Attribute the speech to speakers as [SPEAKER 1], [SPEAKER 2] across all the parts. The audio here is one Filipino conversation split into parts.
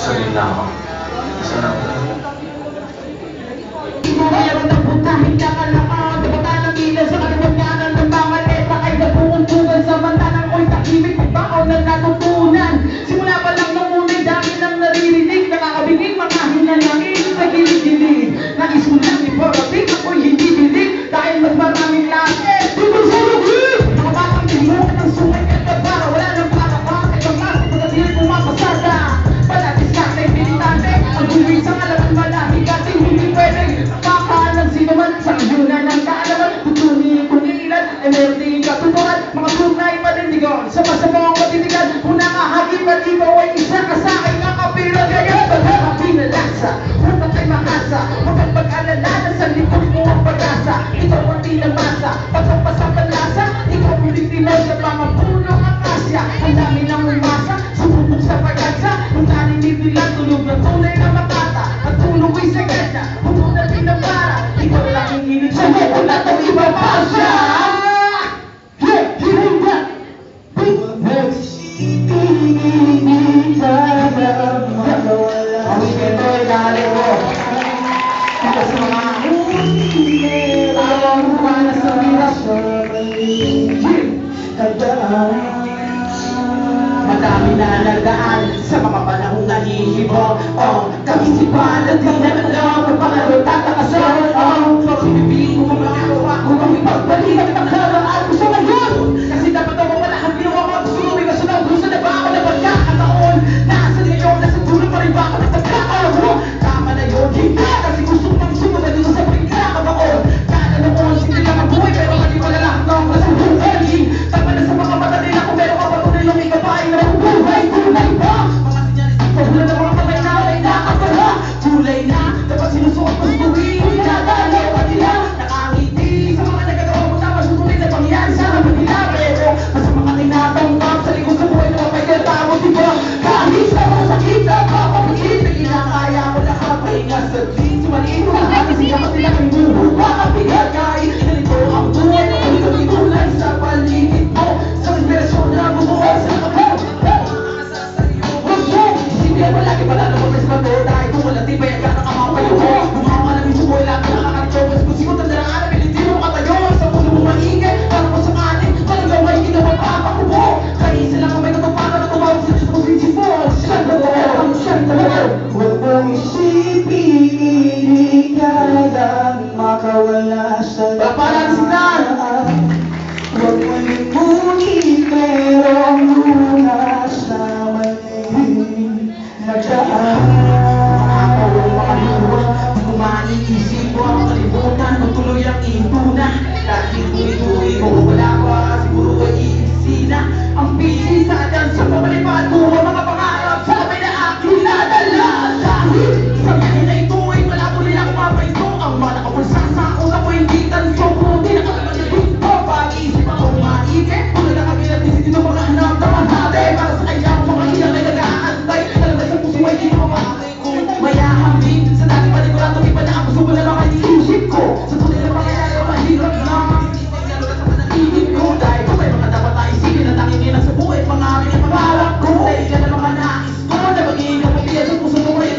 [SPEAKER 1] sabihin na ako. Isa lang.
[SPEAKER 2] Meron ang puntahin ka kalakad, bata ng ilan sa kaliwanyanan ng mga leta ay nabuuntungan sa mata ng ko'y tahimik at bakaw na natutunan. Simula pa lang nung una'y dami nang naririnig, nakakabiging mga hinanangin sa gilid-gilid. Nais mo lang iporating, ako'y hindi bilig dahil mas maraming lahat. Dito sa lugid! Mga batang bimukan ng sungay at kabara, wala nang pakapang at ang mas pagkatilan pumapasada. Palatis ka kay militante, ang buwing sa kalaman malami kating hindi pwede. Sino man sa ayunan ng kaalaman, tutunin kung ilan ay meron din katuturan, mga tunay manindigan sa masamang matitigan. Una ka hagip at ikaw ay isa ka sa aking kakapira. Kaya baga pinalasa, huwag ay makasa, huwag ang pag-alala na sa likod mo ang pag-asa. Ikaw ang pinamasa, pagkapas ang panlasa, ikaw ang ulit-tinaw sa mga punong akasya. Ang dami ng umasa, sumubok sa pag-asa, nung narinig nila tulog na tunay na makata. At tulog ko'y sagad na, huwag na pinapara. Ikaw lang ang hilig sa mo, wala itong ipapasa. Hey, hearing that big next. Pinili ka na makawala. Ang weekend ko, ikali mo. Ito sa mga huli, ang rumana sa miras. Madami na nagdaan sa mga panahong nahihimo. Kami si Bala, di na alam ang pangalaw tatakasan. Pinipili ko mga gawa ko kung ipagbalik at nakaraan ko sa ngayon. Kasi dapat ako malahat ginawa ko at suluwi ka sa naubusan na ba ako na pagkakataon. Nasa niyo, nasa dulo pa rin ba ako nagtagkakaw mo? Tama na yun, hindi kasi gusto ko mang sumunod dito sa pagkakataon. Kala noon, sige lang ang buhay pero hindi ko na lahat ng nasubuhay. Tama na sa mga mata nila kung meron ka patunay nung ikabahay na mabubuhay. Kulay ba? Mga sinyalis ito, hula ng mga kamay na ay nakakala. Kulay na, dapat sinusuot mo tuwing pinadalaw ka nila. Nakangiti sa mga nagagawa mo na masusunod na pangyayari sa harapan nila. Pero mas mga tinatanggap sa likod sa buhay na mapagkatao, diba? Kahit sa mga sakit na papapagit, pinakaya mo lahat pahinga sa tlin. Sumaliin mo lahat kasi dapat nila kang bubuha ang pinagay. Ganito ang buhay na pagkakitulan sa paligid mo. Sa inspirasyon na bumuo sa kapag isipin mo lagi pala na mag-respato dahil kung wala tibay ang gana kamapayo mo. Bumawa na minsan mo ilang nakakarito. Mas kung sigot ang daraan na hindi mo katayo. Sa mundo mo maingay, para mo sakaling talagang may ginawa papakubo. Kaya isa lang ang may katuparan na tumawag sa Diyos mo principo. Siyang totoo, siyang totoo. Huwag mong isipin, hindi ka lang makawala sa lahat. Huwag mo limutin, merong lunas na mali nagdaan. Makakawang makalimutan, kumain isip ko ang kalimutan. Magtuloy ang intuna, dahil tuloy-tuloy ko wala pa, siguro ay iisina. Ang busy sa atin sa pamalipad ko, ang mga pangarap sa may na aking nadala. Dahil sa biyahe na ito ay wala ko nilang mapaito. Ang mga nakapulsa sa una ko hindi tanso, kundi nakalaman na dito. Pag-iisip ako maigit, tulad na kami natin dito mga hanap na mahate. Para sa kanya ang mga ilang ay nag-aantay. Talaga sa puso ay di mo makakay ko. Mayahambing sa dati paligurado, iba na ang puso mo na lang ay iisip ko. Sa tunay na pangyayari, mahirap lang. Lalo na sa panaginip ko. Dahil kung may mga dapat na isipin at nakikinig sa buhay, pangamin ang pangarap ko. Dahil ka na mga nais ko na magiging kapagyan sa puso mo rin.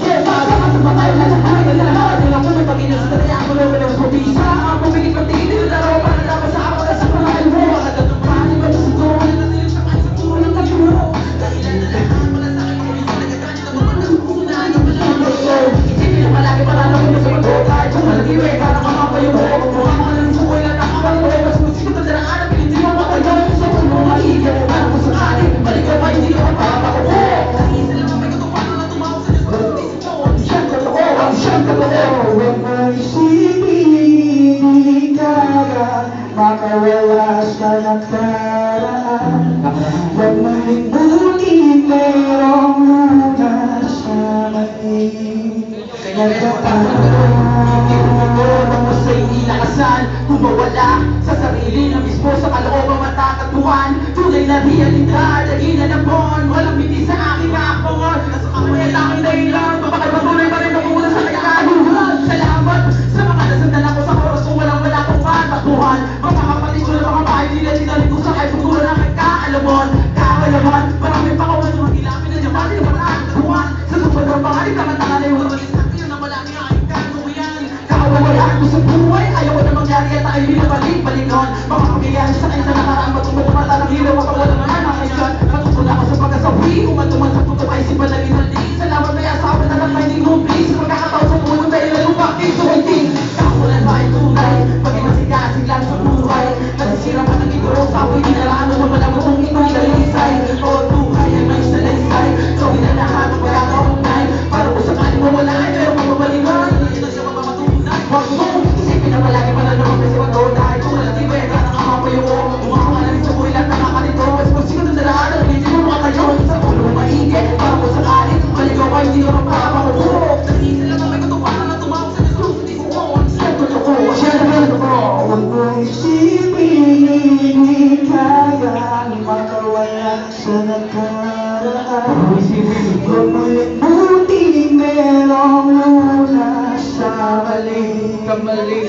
[SPEAKER 2] Kaya para ka sa matay na lahat na lahat. Yung ako may pag-inas sa dali ako na walang pabisa. Ang pumigit pati-ibig na laro para dapat sa ako na sa panahal mo. At ang pangin ba sa suto na natilig sa kanin sa puro ng katuro. Dahilan na lahat wala sa akin kung isa nagkakanin na mga nasusunan ng malamang. Isipin na malaki para na kung sa mga kahit kung malatiwe para kamapayo mo. Mukha mga lang sukoy na nakakawal mo. Mas musikat ang daraan na piniti mo matagal. Sa puno maigit para kung sakali balik ka pa hindi ka mapapakupo. Isa lang ang may katuparan na tumawag sa Diyos ko. Isip mo, siyang totoo, ang siyang totoo. Huwag mo isipin, hindi ka makawala sa nakaraan. Huwag mo limutin, merong lunas sa mali nagdaan. Hindi ko magod mo sa inilakasan. Kung mawala sa sarili na mismo sa kalooban matatatuan. Tunay na realidad, lagi na napon. Walang biti sa aking kapangon. Nasa kamay at aking dahilan. Mapakipatuloy pa rin mamulan sa kakaluhan. Salamat sa mga nasandala ko sa oras kung walang-wala kong matakbuhan. Mga kapatid ko na mga bahay nila, tinalik ko sa kay pagkulan ng kaalamon. Kakalaman, maraming pakawan, mga ilapin na diamante na paraan. Tabuhan Buti merong wala sa mali.
[SPEAKER 3] Kamali.